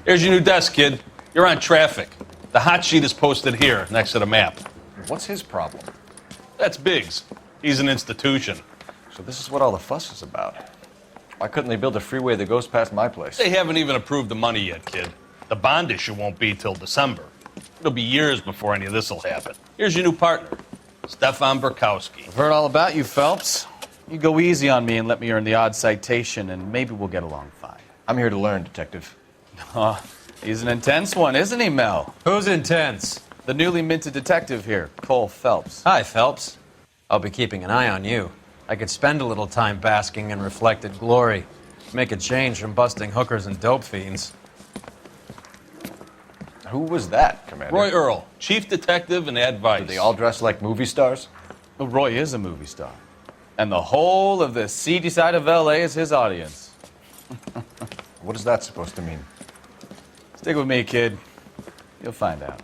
Here's your new desk, kid. You're on traffic. The hot sheet is posted here, next to the map. What's his problem? That's Biggs. He's an institution. So this is what all the fuss is about. Why couldn't they build a freeway that goes past my place? They haven't even approved the money yet, kid. The bond issue won't be till December. It'll be years before any of this will happen. Here's your new partner, Stefan Burkowski. I've heard all about you, Phelps. You go easy on me and let me earn the odd citation, and maybe we'll get along fine. I'm here to learn, Detective. Oh, he's an intense one, isn't he, Mel? Who's intense? The newly minted detective here, Cole Phelps. Hi, Phelps. I'll be keeping an eye on you. I could spend a little time basking in reflected glory. Make a change from busting hookers and dope fiends. Who was that, Commander? Roy Earl, chief detective and advice. Do they all dress like movie stars? Well, Roy is a movie star. And the whole of the seedy side of L.A. is his audience. What is that supposed to mean? Stick with me, kid. You'll find out.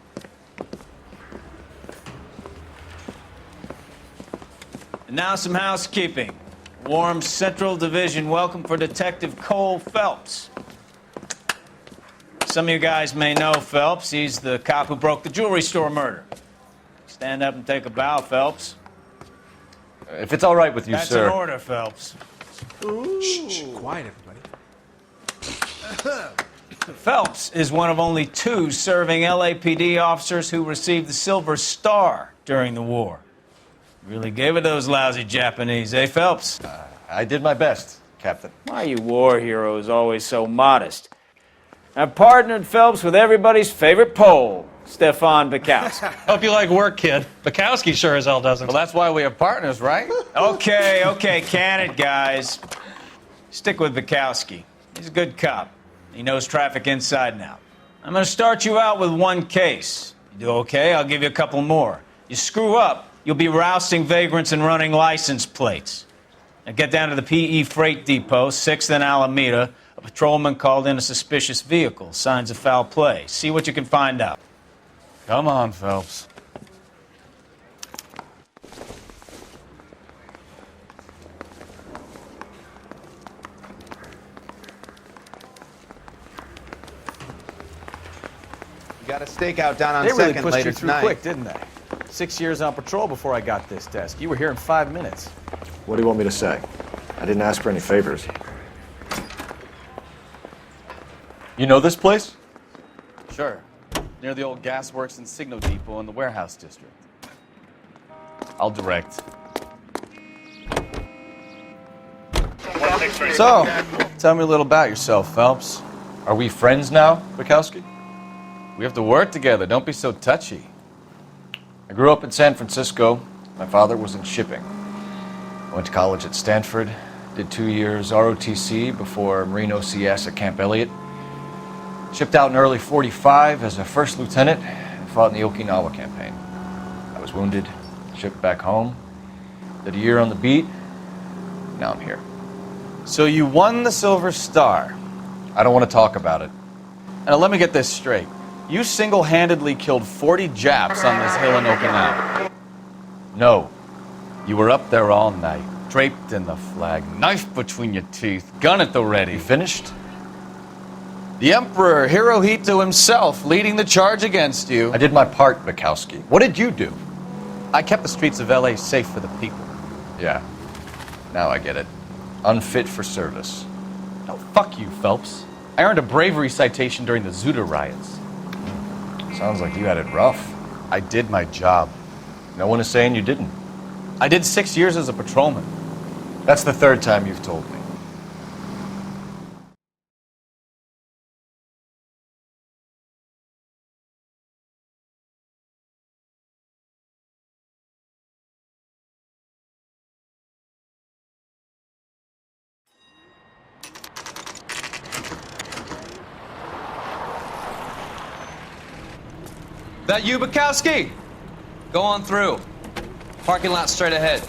And now some housekeeping. Warm Central Division welcome for Detective Cole Phelps. Some of you guys may know Phelps. He's the cop who broke the jewelry store murder. Stand up and take a bow, Phelps. If it's all right with you, That's sir. an order, Phelps. Shh, quiet, everybody. Phelps is one of only 2 serving LAPD officers who received the Silver Star during the war. Really gave it those lousy Japanese, eh, Phelps? I did my best, Captain. Why are you war heroes always so modest? I've partnered Phelps with everybody's favorite Pole, Stefan Burkowski. Hope you like work, kid. Bukowski sure as hell doesn't. Well, that's why we have partners, right? Okay, can it, guys. Stick with Burkowski. He's a good cop. He knows traffic inside and out. I'm going to start you out with 1 case. You do okay, I'll give you a couple more. You screw up, you'll be rousting vagrants and running license plates. Now get down to the PE Freight Depot, 6th and Alameda. A patrolman called in a suspicious vehicle. Signs of foul play. See what you can find out. Come on, Phelps. You got a stakeout down on They really Second pushed later you through tonight. quick, didn't they? 6 years on patrol before I got this desk. You were here in 5 minutes. What do you want me to say? I didn't ask for any favors. You know this place? Sure. Near the old gasworks and signal depot in the warehouse district. I'll direct. So, tell me a little about yourself, Phelps. Are we friends now, Bukowski? We have to work together. Don't be so touchy. I grew up in San Francisco. My father was in shipping. I went to college at Stanford, did 2 years ROTC before Marine OCS at Camp Elliott. Shipped out in early '45 as a first lieutenant and fought in the Okinawa campaign. I was wounded, shipped back home, did a year on the beat. Now I'm here. So you won the Silver Star. I don't want to talk about it. Now let me get this straight. You single-handedly killed 40 Japs on this hill in Okinawa. No. You were up there all night, draped in the flag, knife between your teeth, gun at the ready. You finished? The Emperor Hirohito himself leading the charge against you. I did my part, Bukowski. What did you do? I kept the streets of L.A. safe for the people. Yeah. Now I get it. Unfit for service. No, fuck you, Phelps. I earned a bravery citation during the Zuda riots. Sounds like you had it rough. I did my job. No one is saying you didn't. I did 6 years as a patrolman. That's the 3rd time you've told me. That you, Bukowski? Go on through. Parking lot straight ahead.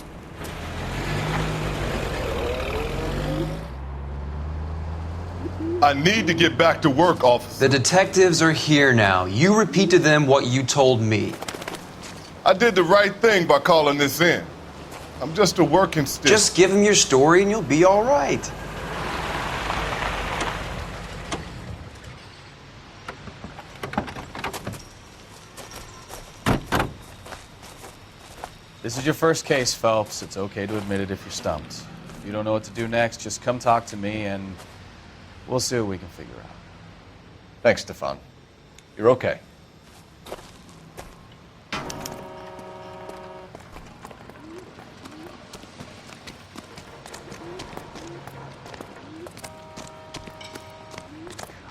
I need to get back to work, officer. The detectives are here now. You repeat to them what you told me. I did the right thing by calling this in. I'm just a working stick. Just give them your story and you'll be all right. This is your first case, Phelps. It's okay to admit it if you're stumped. If you don't know what to do next, just come talk to me and we'll see what we can figure out. Thanks, Stefan. You're okay.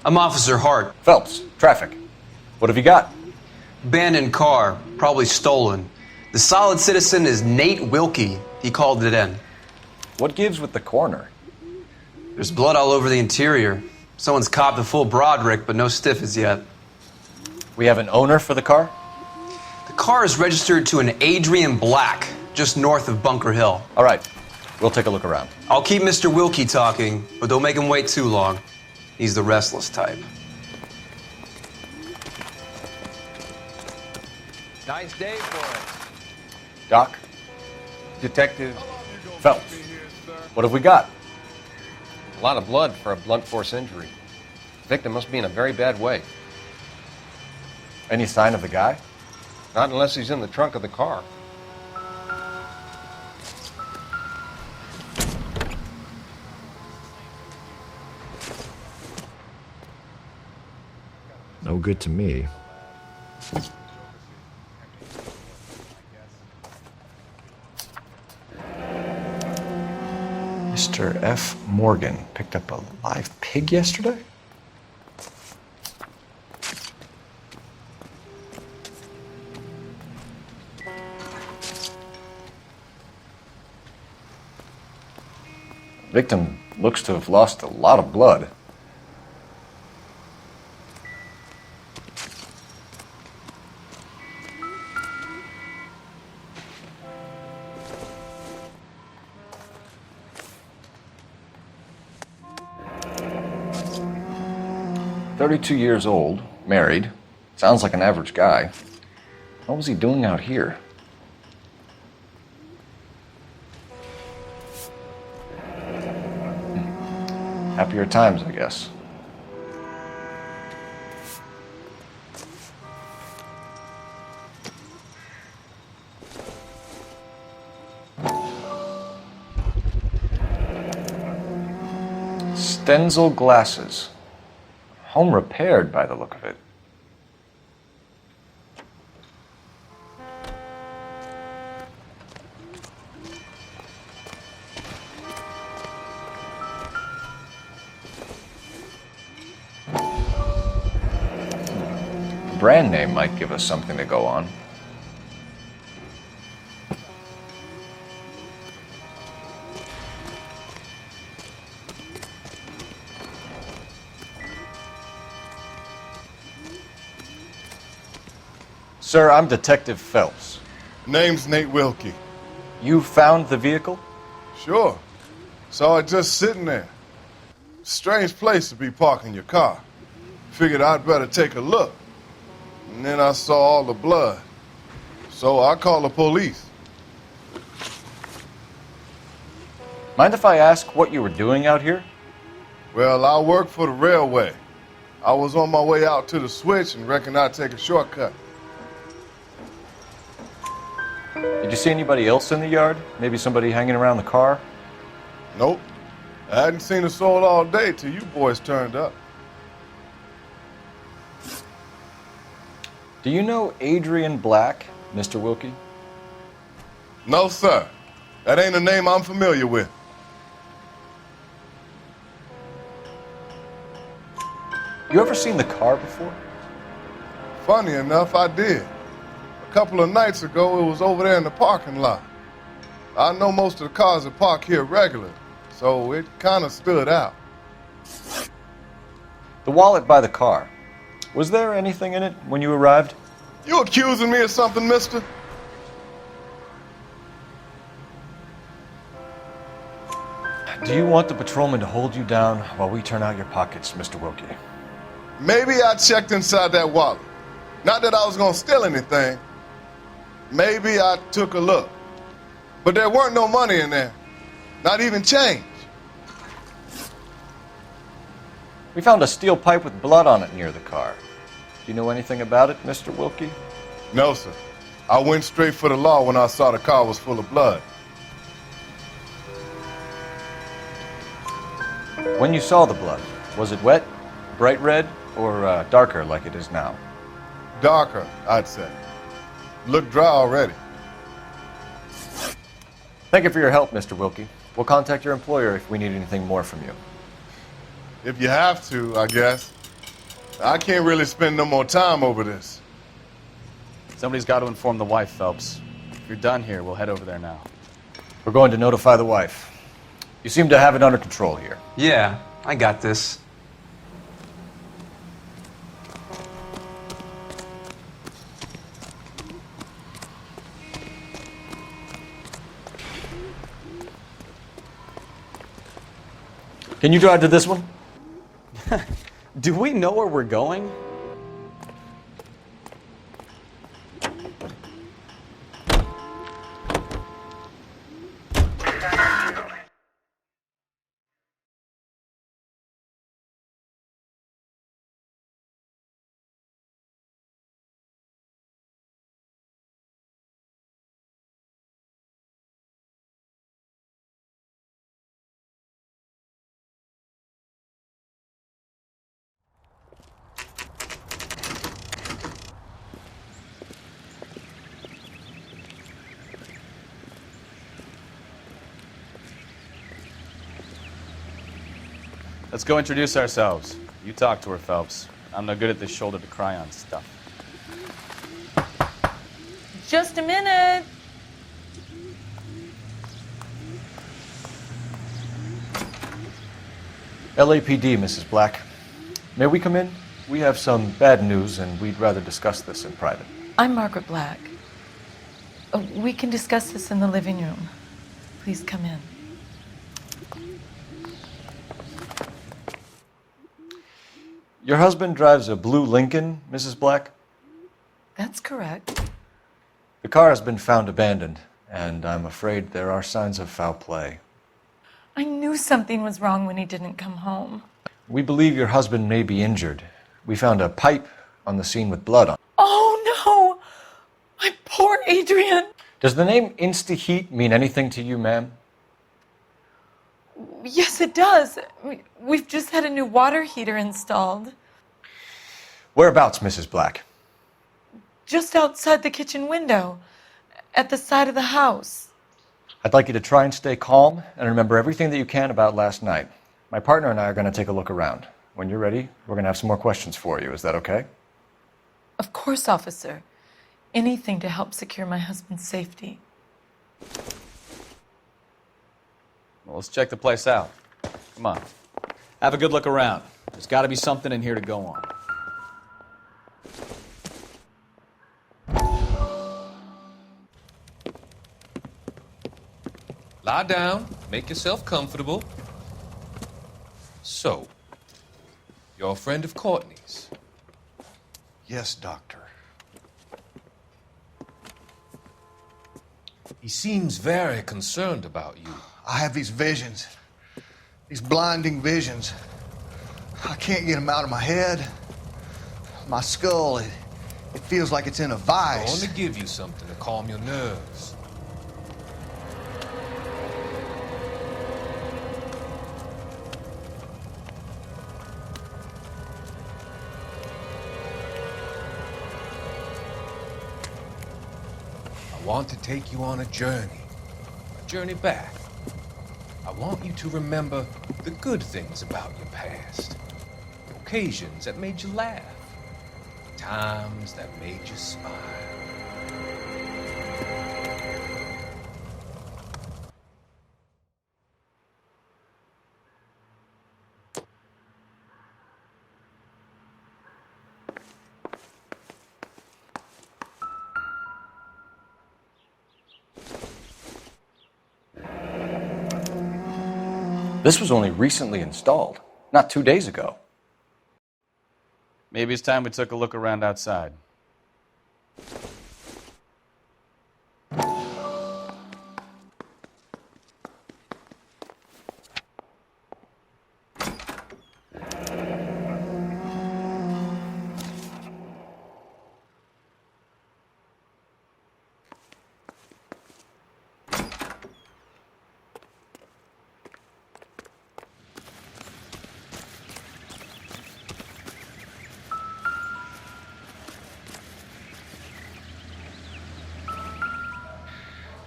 I'm Officer Hart. Phelps, traffic. What have you got? Abandoned car, probably stolen. The solid citizen is Nate Wilkie. He called it in. What gives with the coroner? There's blood all over the interior. Someone's copped a full Broderick, but no stiff as yet. We have an owner for the car? The car is registered to an Adrian Black, just north of Bunker Hill. All right, we'll take a look around. I'll keep Mr. Wilkie talking, but don't make him wait too long. He's the restless type. Nice day for us. Doc? Detective, Phelps, what have we got? A lot of blood for a blunt force injury. The victim must be in a very bad way. Any sign of the guy? Not unless he's in the trunk of the car. No good to me. Mr. F. Morgan picked up a live pig yesterday? Victim looks to have lost a lot of blood. "32 years old, married. Sounds like an average guy. What was he doing out here?" Happier times, I guess. Stenzel glasses. Home repaired by the look of it. Brand name might give us something to go on. Sir, I'm Detective Phelps. Name's Nate Wilkie. You found the vehicle? Sure. Saw it just sitting there. Strange place to be parking your car. Figured I'd better take a look. And then I saw all the blood. So I called the police. Mind if I ask what you were doing out here? Well, I work for the railway. I was on my way out to the switch and reckoned I'd take a shortcut. Did you see anybody else in the yard? Maybe somebody hanging around the car? Nope. I hadn't seen a soul all day till you boys turned up. Do you know Adrian Black, Mr. Wilkie? No, sir. That ain't a name I'm familiar with. You ever seen the car before? Funny enough, I did. A couple of nights ago, it was over there in the parking lot. I know most of the cars that park here regularly, so it kind of stood out. The wallet by the car. Was there anything in it when you arrived? You accusing me of something, mister? Do you want the patrolman to hold you down while we turn out your pockets, Mr. Wilkie? Maybe I checked inside that wallet. Not that I was gonna steal anything. Maybe I took a look. But there weren't no money in there. Not even change. We found a steel pipe with blood on it near the car. Do you know anything about it, Mr. Wilkie? No, sir. I went straight for the law when I saw the car was full of blood. When you saw the blood, was it wet, bright red, or darker like it is now? Darker, I'd say. Looked dry already. Thank you for your help, Mr. Wilkie. We'll contact your employer if we need anything more from you. If you have to, I guess. I can't really spend no more time over this. Somebody's got to inform the wife, Phelps. If you're done here, we'll head over there now. We're going to notify the wife. You seem to have it under control here. Yeah, I got this. Can you drive to this one? Do we know where we're going? Let's go introduce ourselves. You talk to her, Phelps. I'm no good at this shoulder to cry on stuff. Just a minute. LAPD, Mrs. Black. May we come in? We have some bad news, and we'd rather discuss this in private. I'm Margaret Black. We can discuss this in the living room. Please come in. Your husband drives a blue Lincoln, Mrs. Black? That's correct. The car has been found abandoned, and I'm afraid there are signs of foul play. I knew something was wrong when he didn't come home. We believe your husband may be injured. We found a pipe on the scene with blood on it. Oh, no! My poor Adrian! Does the name Insta-Heat mean anything to you, ma'am? Yes, it does. We've just had a new water heater installed. Whereabouts, Mrs. Black? Just outside the kitchen window, at the side of the house. I'd like you to try and stay calm and remember everything that you can about last night. My partner and I are going to take a look around. When you're ready, we're going to have some more questions for you. Is that okay? Of course, officer. Anything to help secure my husband's safety. Well, let's check the place out. Come on. Have a good look around. There's got to be something in here to go on. Lie down, make yourself comfortable. So, you're a friend of Courtney's? Yes, Doctor. He seems very concerned about you. I have these visions, these blinding visions. I can't get them out of my head. My skull, it feels like it's in a I vice. want to give you something to calm your nerves. I want to take you on a journey back. I want you to remember the good things about your past, occasions that made you laugh, times that made you smile. This was only recently installed, not 2 days ago. Maybe it's time we took a look around outside.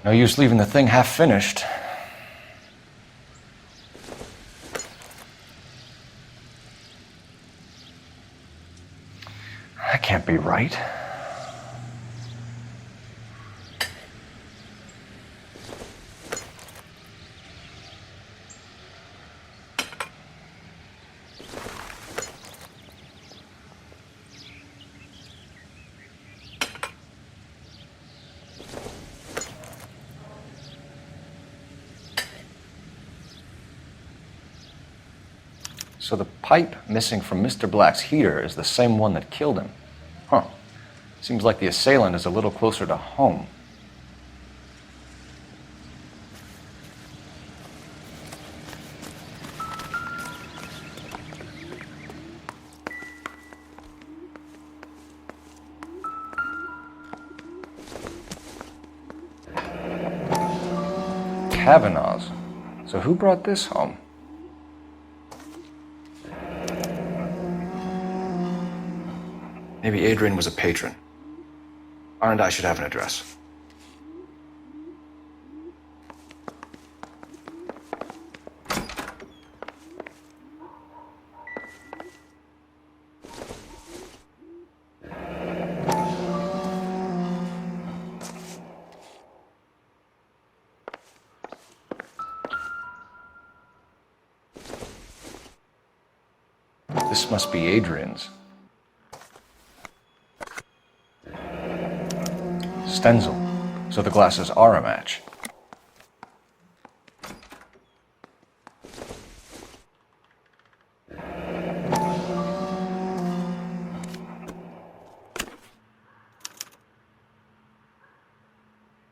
No use leaving the thing half finished. That can't be right. So the pipe missing from Mr. Black's heater is the same one that killed him. Huh. Seems like the assailant is a little closer to home. Kavanaugh's. So who brought this home? Maybe Adrian was a patron. R&I should have an address. This must be Adrian's. Stencil, so the glasses are a match.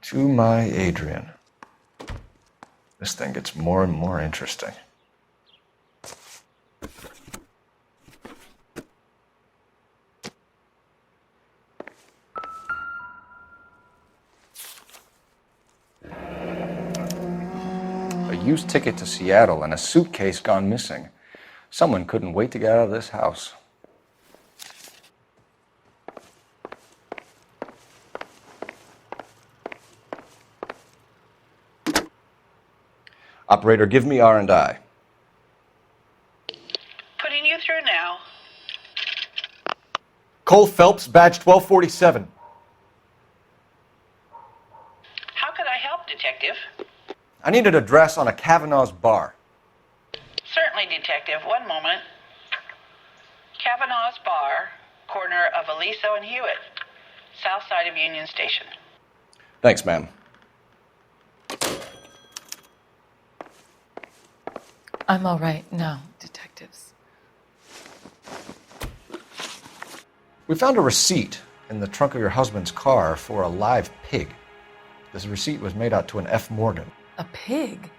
To my Adrian. This thing gets more and more interesting. A used ticket to Seattle and a suitcase gone missing. Someone couldn't wait to get out of this house. Operator, give me R&I. Putting you through now. Cole Phelps, badge 1247. How could I help, Detective? I need an address on a Kavanaugh's bar. Certainly, Detective. One moment. Kavanaugh's Bar, corner of Aliso and Hewitt, south side of Union Station. Thanks, ma'am. I'm all right now, detectives. We found a receipt in the trunk of your husband's car for a live pig. This receipt was made out to an F. Morgan. A pig?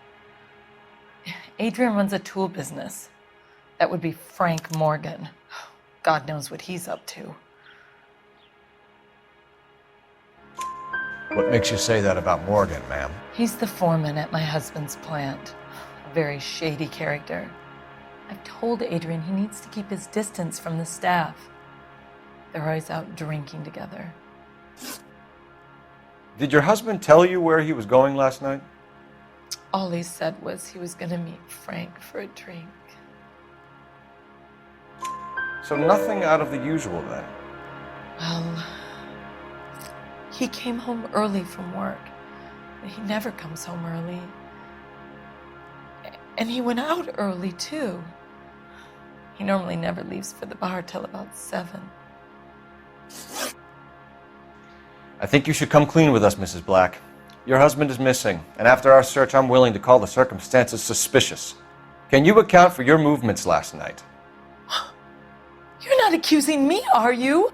Adrian runs a tool business. That would be Frank Morgan. God knows what he's up to. What makes you say that about Morgan, ma'am? He's the foreman at my husband's plant. A very shady character. I've told Adrian he needs to keep his distance from the staff. They're always out drinking together. Did your husband tell you where he was going last night? All he said was he was going to meet Frank for a drink. So nothing out of the usual then? Well, he came home early from work. He never comes home early. And he went out early, too. He normally never leaves for the bar till about 7. I think you should come clean with us, Mrs. Black. Your husband is missing, and after our search, I'm willing to call the circumstances suspicious. Can you account for your movements last night? You're not accusing me, are you?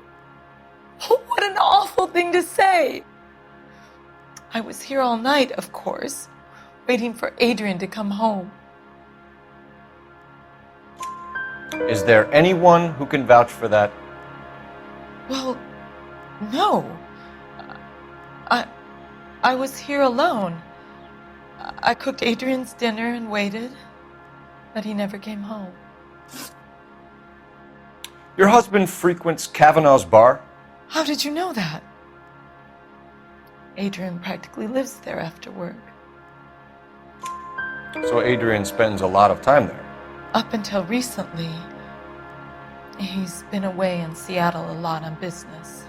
What an awful thing to say. I was here all night, of course, waiting for Adrian to come home. Is there anyone who can vouch for that? Well, no. I was here alone. I cooked Adrian's dinner and waited, but he never came home. Your husband frequents Kavanaugh's bar? How did you know that? Adrian practically lives there after work. So Adrian spends a lot of time there. Up until recently, he's been away in Seattle a lot on business.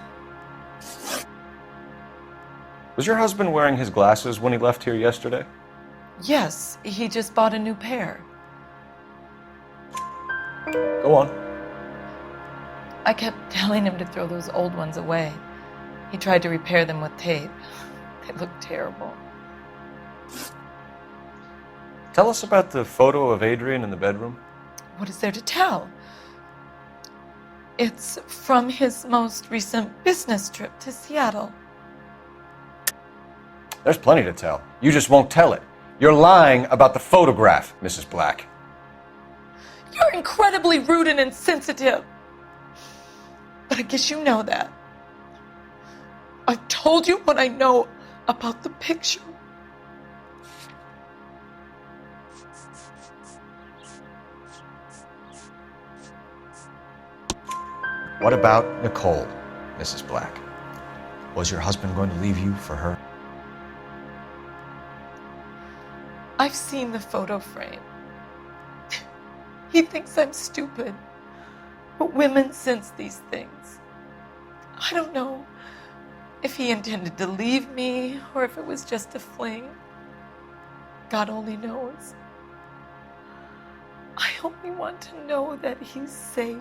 Was your husband wearing his glasses when he left here yesterday? Yes, he just bought a new pair. Go on. I kept telling him to throw those old ones away. He tried to repair them with tape. They look terrible. Tell us about the photo of Adrian in the bedroom. What is there to tell? It's from his most recent business trip to Seattle. There's plenty to tell. You just won't tell it. You're lying about the photograph, Mrs. Black. You're incredibly rude and insensitive. But I guess you know that. I've told you what I know about the picture. What about Nicole, Mrs. Black? Was your husband going to leave you for her? I've seen the photo frame. He thinks I'm stupid. But women sense these things. I don't know if he intended to leave me or if it was just a fling. God only knows. I only want to know that he's safe.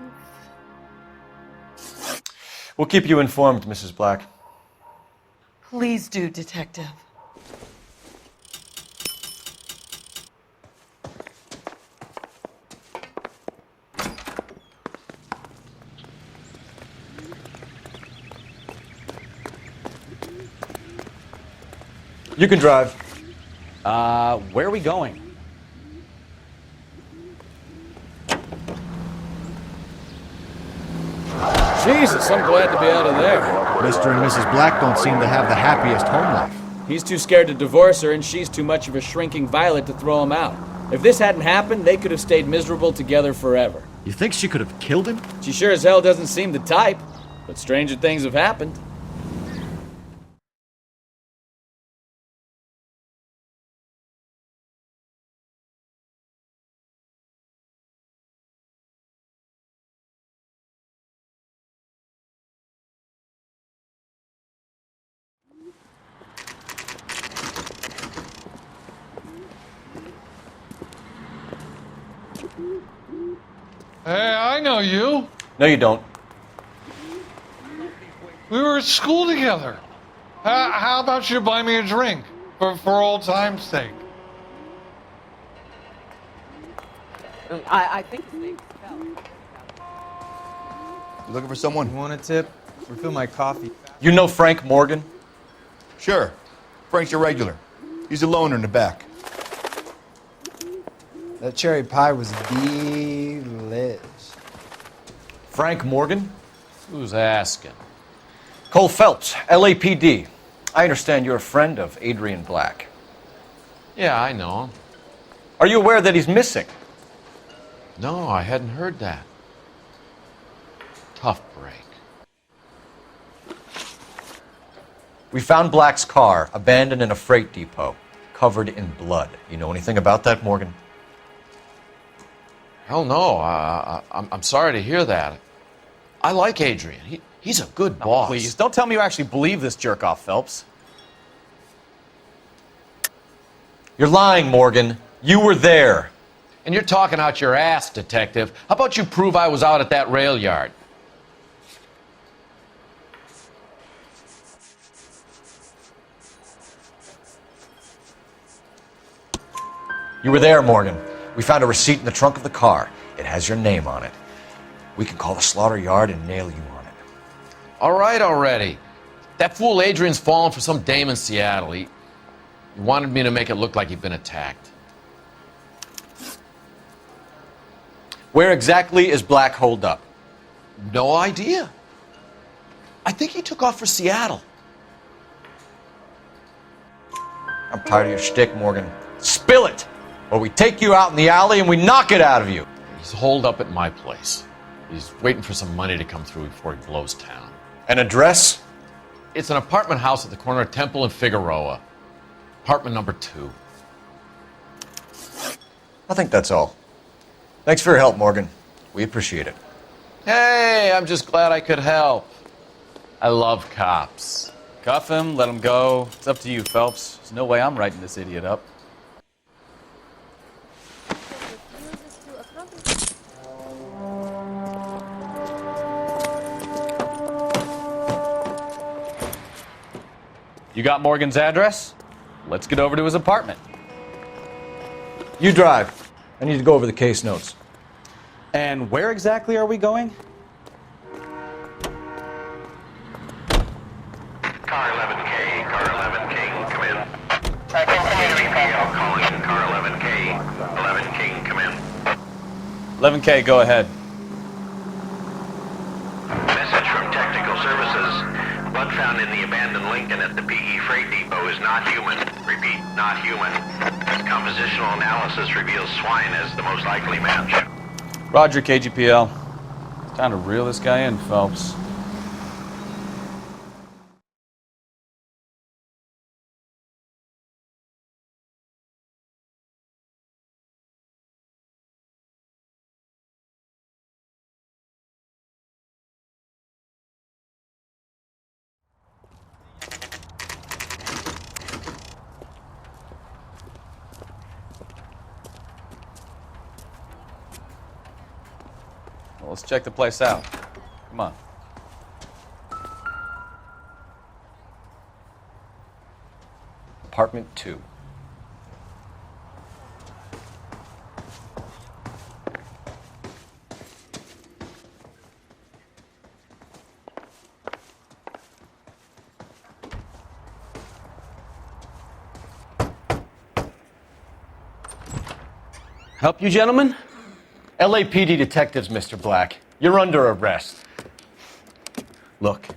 We'll keep you informed, Mrs. Black. Please do, Detective. You can drive. Where are we going? Jesus, I'm glad to be out of there. Mr. and Mrs. Black don't seem to have the happiest home life. He's too scared to divorce her, and she's too much of a shrinking violet to throw him out. If this hadn't happened, they could have stayed miserable together forever. You think she could have killed him? She sure as hell doesn't seem the type, but stranger things have happened. Hey, I know you. No, you don't. We were at school together. How about you buy me a drink for old time's sake? I think his name's You looking for someone? You want a tip? Refill my coffee. You know Frank Morgan? Sure. Frank's your regular. He's a loner in the back. That cherry pie was delish. Frank Morgan? Who's asking? Cole Phelps, LAPD. I understand you're a friend of Adrian Black. Yeah, I know him. Are you aware that he's missing? No, I hadn't heard that. Tough break. We found Black's car abandoned in a freight depot, covered in blood. You know anything about that, Morgan? Hell no. I'm sorry to hear that. I like Adrian. He's a good boss. Please, don't tell me you actually believe this jerk-off, Phelps. You're lying, Morgan. You were there. And you're talking out your ass, detective. How about you prove I was out at that rail yard? You were there, Morgan. We found a receipt in the trunk of the car. It has your name on it. We can call the slaughter yard and nail you on it. All right already. That fool Adrian's fallen for some dame in Seattle. He wanted me to make it look like he'd been attacked. Where exactly is Black holed up? No idea. I think he took off for Seattle. I'm tired of your shtick, Morgan. Spill it! Or we take you out in the alley and we knock it out of you. He's holed up at my place. He's waiting for some money to come through before he blows town. An address? It's an apartment house at the corner of Temple and Figueroa. Apartment number 2. I think that's all. Thanks for your help, Morgan. We appreciate it. Hey, I'm just glad I could help. I love cops. Cuff him, let him go. It's up to you, Phelps. There's no way I'm writing this idiot up. You got Morgan's address? Let's get over to his apartment. You drive. I need to go over the case notes. And where exactly are we going? Car 11K, car 11K, come in. Continue to repeat. Calling car 11K, 11K, come in. 11K, go ahead. Message from Technical Services. Blood found in the abandoned Lincoln at the PE Freight Depot is not human. Repeat, not human. Compositional analysis reveals swine as the most likely match. Roger, KGPL. Time to reel this guy in, Phelps. Well, let's check the place out. Come on. Apartment 2. Help you, gentlemen? LAPD detectives, Mr. Black. You're under arrest. Look,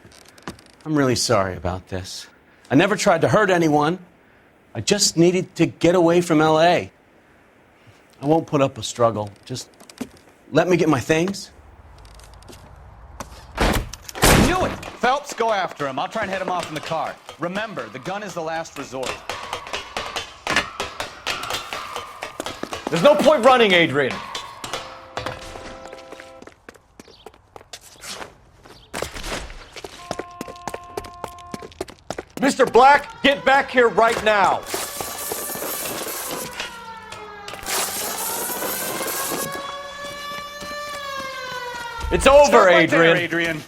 I'm really sorry about this. I never tried to hurt anyone. I just needed to get away from LA. I won't put up a struggle. Just let me get my things. Knew it! Phelps, go after him. I'll try and head him off in the car. Remember, the gun is the last resort. There's no point running, Adrian. Mr. Black, get back here right now. It's over, right there, Adrian.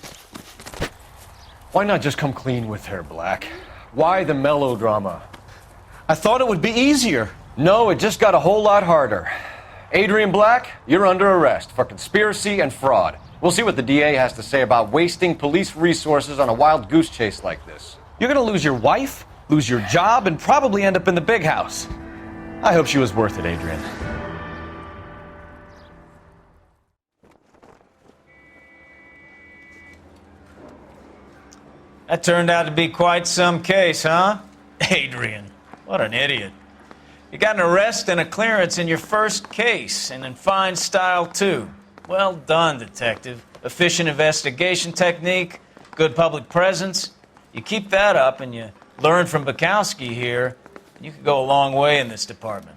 Why not just come clean with her, Black? Why the melodrama? I thought it would be easier. No, it just got a whole lot harder. Adrian Black, you're under arrest for conspiracy and fraud. We'll see what the DA has to say about wasting police resources on a wild goose chase like this. You're gonna lose your wife, lose your job, and probably end up in the big house. I hope she was worth it, Adrian. That turned out to be quite some case, huh? Adrian, what an idiot. You got an arrest and a clearance in your first case, and in fine style, too. Well done, detective. Efficient investigation technique, good public presence. You keep that up and you learn from Bukowski here, you could go a long way in this department.